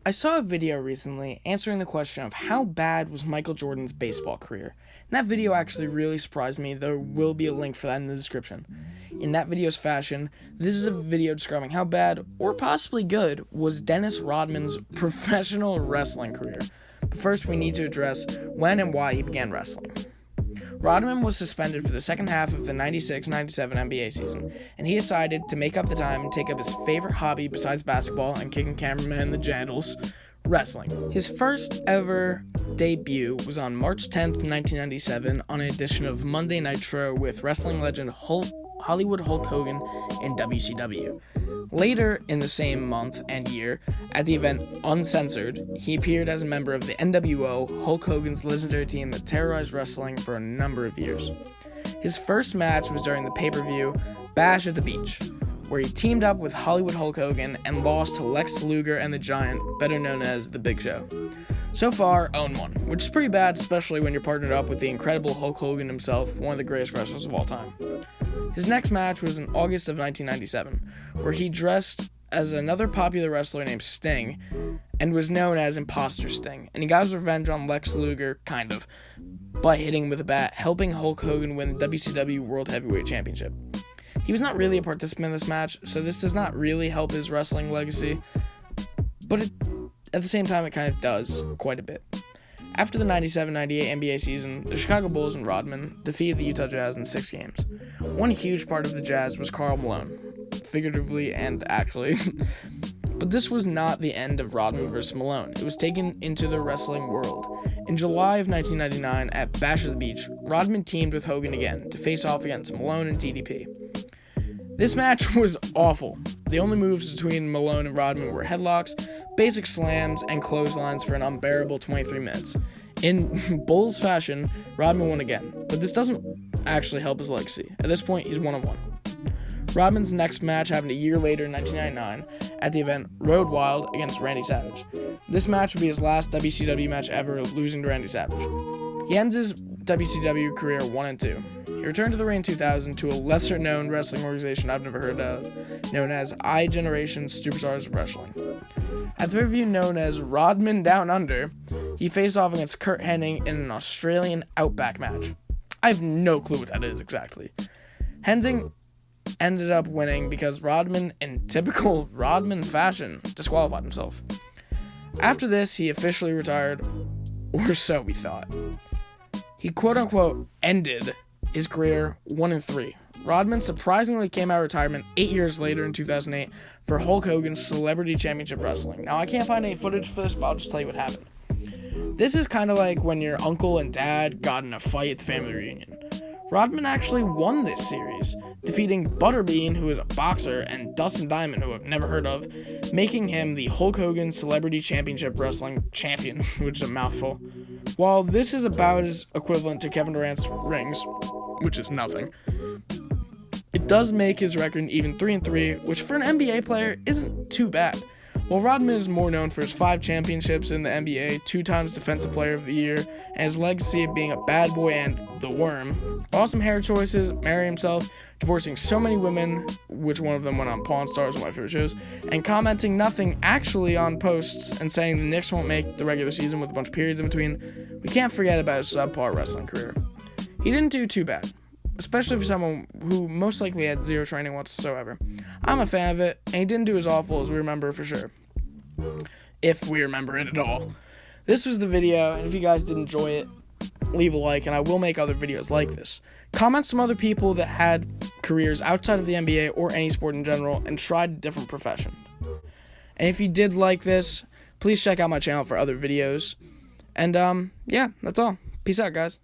I saw a video recently answering the question of how bad was Michael Jordan's baseball career. And that video actually really surprised me. There will be a link for that in the description. In that video's fashion, this is a video describing how bad, or possibly good, was Dennis Rodman's professional wrestling career. But first, we need to address when and why he began wrestling. Rodman was suspended for the second half of the 96-97 NBA season, and he decided to make up the time and take up his favorite hobby besides basketball and kicking cameramen in the genitals, wrestling. His first ever debut was on March 10th, 1997, on an edition of Monday Nitro with wrestling legend Hollywood Hulk Hogan in WCW. Later in the same month and year, at the event Uncensored, he appeared as a member of the NWO, Hulk Hogan's legendary team that terrorized wrestling for a number of years. His first match was during the pay-per-view Bash at the Beach, where he teamed up with Hollywood Hulk Hogan and lost to Lex Luger and the Giant, better known as The Big Show. So far, 0-1, which is pretty bad, especially when you're partnered up with the incredible Hulk Hogan himself, one of the greatest wrestlers of all time. His next match was in August of 1997, where he dressed as another popular wrestler named Sting, and was known as Imposter Sting, and he got his revenge on Lex Luger, kind of, by hitting him with a bat, helping Hulk Hogan win the WCW World Heavyweight Championship. He was not really a participant in this match, so this does not really help his wrestling legacy, but at the same time it kind of does, quite a bit. After the 97-98 NBA season, the Chicago Bulls and Rodman defeated the Utah Jazz in 6 games. One huge part of the Jazz was Karl Malone, figuratively and actually. But this was not the end of Rodman vs. Malone. It was taken into the wrestling world. In July of 1999, at Bash at the Beach, Rodman teamed with Hogan again to face off against Malone and DDP. This match was awful. The only moves between Malone and Rodman were headlocks, basic slams, and clotheslines for an unbearable 23 minutes. In Bulls fashion, Rodman won again, but this doesn't actually help his legacy. At this point, he's 1-1. Rodman's next match happened a year later in 1999 at the event Road Wild against Randy Savage. This match would be his last WCW match ever, losing to Randy Savage. He ends his WCW career 1-2. He returned to the ring in 2000 to a lesser-known wrestling organization I've never heard of, known as iGeneration Superstars of Wrestling. At the pay-per-view known as Rodman Down Under, he faced off against Curt Hennig in an Australian Outback match. I have no clue what that is exactly. Hennig ended up winning because Rodman, in typical Rodman fashion, disqualified himself. After this, he officially retired, or so we thought. He quote-unquote ended his career 1-3. Rodman surprisingly came out of retirement 8 years later in 2008 for Hulk Hogan's Celebrity Championship Wrestling. Now, I can't find any footage for this, but I'll just tell you what happened. This is kind of like when your uncle and dad got in a fight at the family reunion. Rodman actually won this series, defeating Butterbean, who is a boxer, and Dustin Diamond, who I've never heard of, making him the Hulk Hogan Celebrity Championship Wrestling Champion, which is a mouthful. While this is about as equivalent to Kevin Durant's rings, which is nothing, it does make his record even 3-3, which for an NBA player isn't too bad. While Rodman is more known for his 5 championships in the NBA, 2 times Defensive Player of the Year, and his legacy of being a bad boy and the Worm, awesome hair choices, marrying himself, divorcing so many women, which one of them went on Pawn Stars, one of my favorite shows, and commenting nothing actually on posts and saying the Knicks won't make the regular season with a bunch of periods in between, we can't forget about his subpar wrestling career. He didn't do too bad, especially for someone who most likely had 0 training whatsoever. I'm a fan of it, and he didn't do as awful as we remember for sure. If we remember it at all. This was the video, and if you guys did enjoy it, leave a like, and I will make other videos like this. Comment some other people that had careers outside of the NBA or any sport in general and tried a different profession. And if you did like this, please check out my channel for other videos. And yeah, that's all. Peace out, guys.